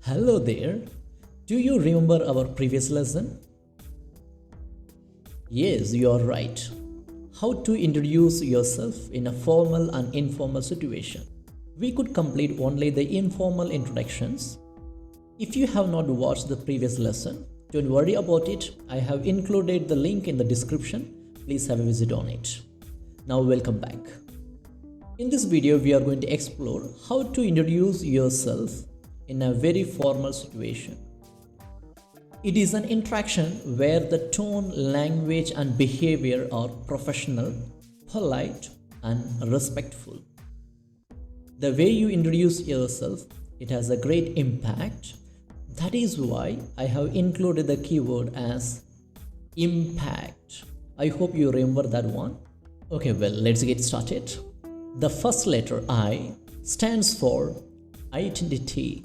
Hello there. Do you remember our previous lesson? Yes, you are right. How to introduce yourself in a formal and informal situation. We could complete only the informal introductions. If you have not watched the previous lesson, don't worry about it. I have included the link in the description. Please have a visit on it. Now welcome back. In this video, we are going to explore how to introduce yourself in a very formal situation. It is an interaction where the tone, language and behavior are professional, polite and respectful. The way you introduce yourself, it has a great impact. That is why I have included the keyword as impact. I hope you remember that one. Okay, well, let's get started. The first letter I stands for identity.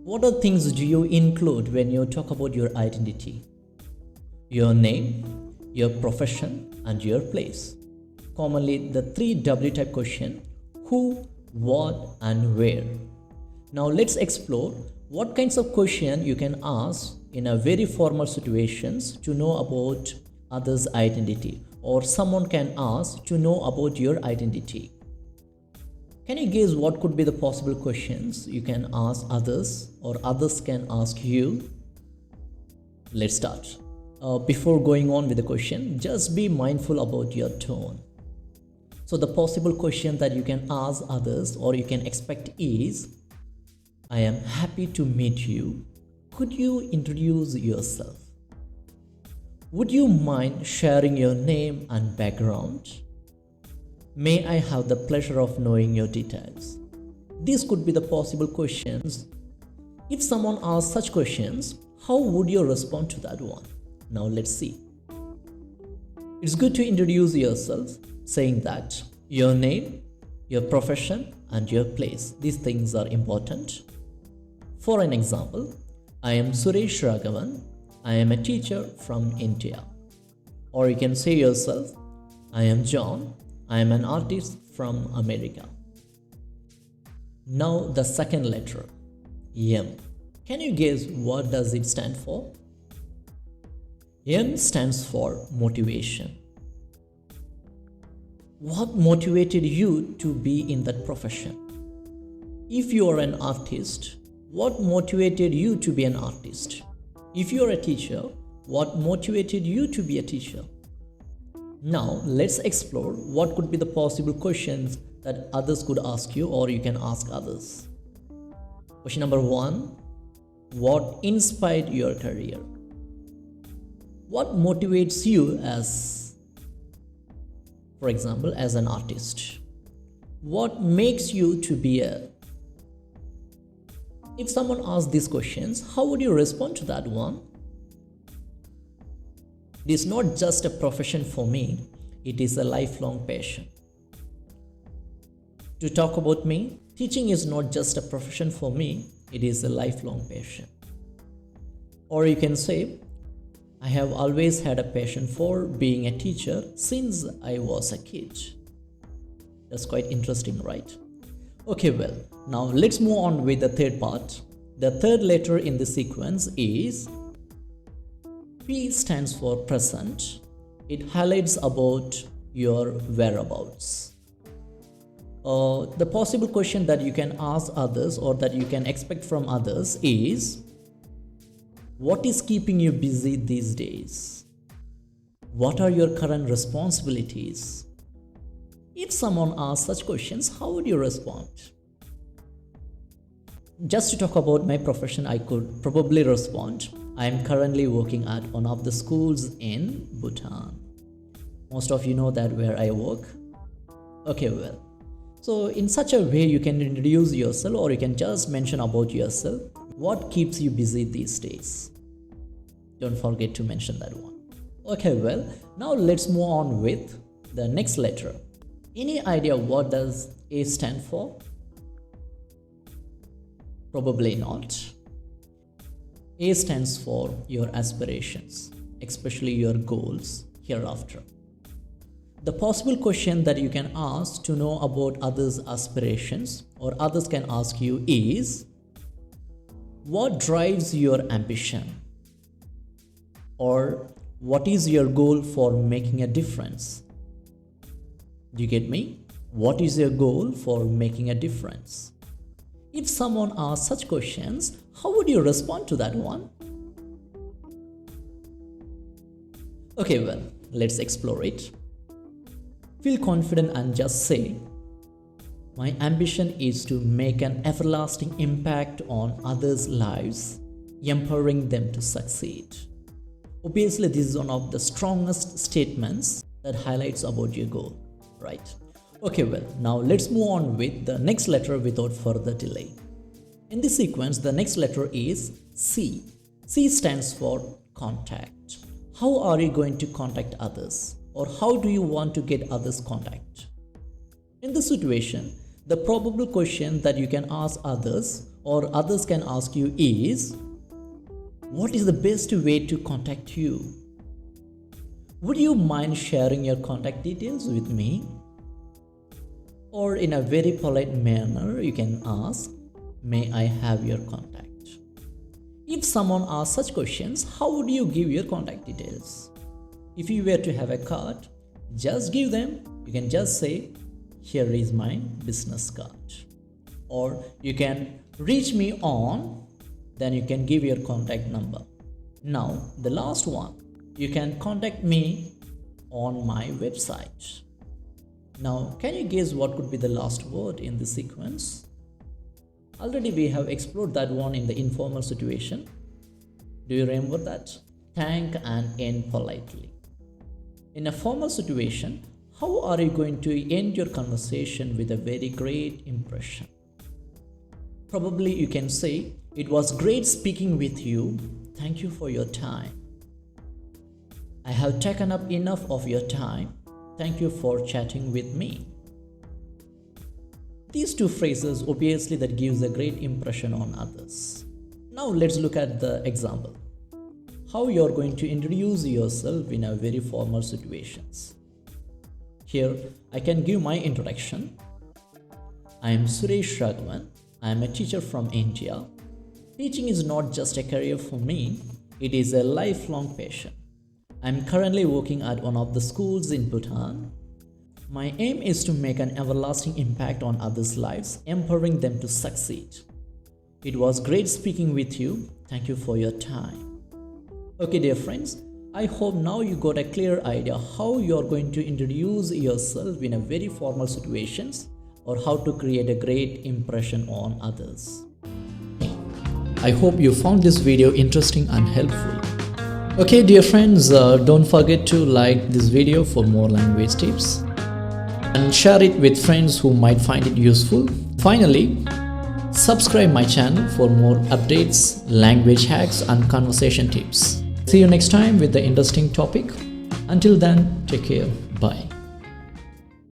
What are things do you include when you talk about your identity? Your name, your profession, and your place. Commonly, the 3W type question: who, what, and where. Now, let's explore what kinds of question you can ask in a very formal situations to know about others' identity, or someone can ask to know about your identity. Can you guess what could be the possible questions you can ask others or others can ask you? Let's start. Before going on with the question, just be mindful about your tone. So the possible question that you can ask others or you can expect is, I am happy to meet you. Could you introduce yourself? Would you mind sharing your name and background? May I have the pleasure of knowing your details? These could be the possible questions. If someone asks such questions, how would you respond to that one? Now let's see. It's good to introduce yourself saying that your name, your profession, and your place. These things are important. For an example, I am Suresh Raghavan. I am a teacher from India. Or you can say yourself, I am John. I am an artist from America. Now the second letter, M. Can you guess what does it stand for? M stands for motivation. What motivated you to be in that profession? If you are an artist, what motivated you to be an artist? If you are a teacher, what motivated you to be a teacher? Now, let's explore what could be the possible questions that others could ask you or you can ask others. Question number 1. What inspired your career? What motivates you as, for example, as an artist? What makes you to be a... If someone asks these questions, how would you respond to that one? It is not just a profession for me, it is a lifelong passion. To talk about me, teaching is not just a profession for me, it is a lifelong passion. Or you can say, I have always had a passion for being a teacher since I was a kid. That's quite interesting, right? Okay, well, now let's move on with the third part. The third letter in the sequence is P stands for present. It highlights about your whereabouts. The possible question that you can ask others or that you can expect from others is, what is keeping you busy these days? What are your current responsibilities? If someone asks such questions, how would you respond? Just to talk about my profession, I could probably respond, I am currently working at one of the schools in Bhutan. Most of you know that where I work. Okay, well. So in such a way you can introduce yourself or you can just mention about yourself. What keeps you busy these days? Don't forget to mention that one. Okay, well, now let's move on with the next letter. Any idea what does A stand for? Probably not. A stands for your aspirations, especially your goals hereafter. The possible question that you can ask to know about others' aspirations or others can ask you is, What drives your ambition? Or what is your goal for making a difference? Do you get me? What is your goal for making a difference? If someone asks such questions, how would you respond to that one? Okay, well, let's explore it. Feel confident and just say, my ambition is to make an everlasting impact on others' lives, empowering them to succeed. Obviously, this is one of the strongest statements that highlights about your goal, right? Okay, well, now let's move on with the next letter without further delay. In this sequence, the next letter is C. C stands for contact. How are you going to contact others? Or how do you want to get others' contact? In this situation, the probable question that you can ask others or others can ask you is, what is the best way to contact you? Would you mind sharing your contact details with me? Or in a very polite manner, you can ask, may I have your contact? If someone asks such questions, how would you give your contact details? If you were to have a card, just give them. You can just say, here is my business card. Or you can reach me on, then you can give your contact number. Now, the last one, you can contact me on my website. Now, can you guess what could be the last word in this sequence? Already we have explored that one in the informal situation. Do you remember that? Thank and end politely. In a formal situation, how are you going to end your conversation with a very great impression? Probably you can say, it was great speaking with you. Thank you for your time. I have taken up enough of your time. Thank you for chatting with me. These two phrases obviously that gives a great impression on others. Now let's look at the example. How you are going to introduce yourself in a very formal situations. Here I can give my introduction. I am Suresh Raghavan. I am a teacher from India. Teaching is not just a career for me, it is a lifelong passion. I am currently working at one of the schools in Bhutan. My aim is to make an everlasting impact on others' lives, empowering them to succeed. It was great speaking with you. Thank you for your time. Okay, dear friends, I hope now you got a clear idea how you are going to introduce yourself in a very formal situations or how to create a great impression on others. I hope you found this video interesting and helpful. Okay, dear friends, don't forget to like this video for more language tips and share it with friends who might find it useful. Finally, subscribe my channel for more updates, language hacks and conversation tips. See you next time with the interesting topic. Until then, take care. Bye.